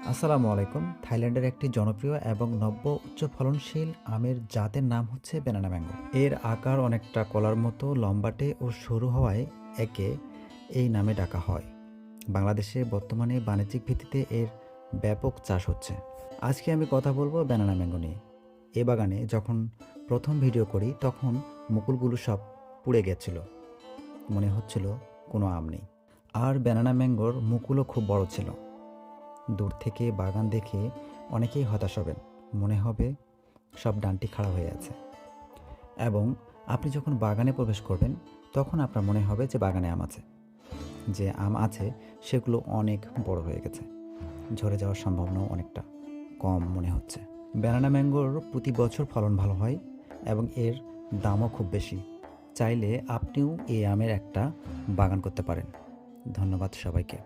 আসসালামু আলাইকুম। থাইল্যান্ডের একটি জনপ্রিয় এবং নব্য উচ্চ ফলনশীল আমের জাতের নাম হচ্ছে ব্যানানা ম্যাঙ্গো। এর আকার অনেকটা কলার মতো লম্বাটে ও সরু হওয়ায় একে এই নামে ডাকা হয়। বাংলাদেশে বর্তমানে বাণিজ্যিক ভিত্তিতে এর ব্যাপক চাষ হচ্ছে। আজকে আমি কথা বলবো ব্যানানা ম্যাঙ্গো নিয়ে। এ বাগানে যখন প্রথম ভিডিও করি তখন মুকুলগুলো সব পুড়ে গেছিল, মনে হচ্ছিল কোনো আম নেই। আর ব্যানানা ম্যাঙ্গোর মুকুলও খুব বড় ছিল। দূর থেকে বাগান দেখে অনেকেই হতাশ হবেন, মনে হবে সব ডানটি খাড়া হয়ে আছে। এবং আপনি যখন বাগানে প্রবেশ করবেন তখন আপনার মনে হবে যে বাগানে আম আছে, যে আম আছে সেগুলো অনেক বড় হয়ে গেছে, ঝরে যাওয়ার সম্ভাবনাও অনেকটা কম মনে হচ্ছে। ব্যানানা ম্যাঙ্গোর প্রতি বছর ফলন ভালো হয় এবং এর দামও খুব বেশি। চাইলে আপনিও এই আমের একটা বাগান করতে পারেন। ধন্যবাদ সবাইকে।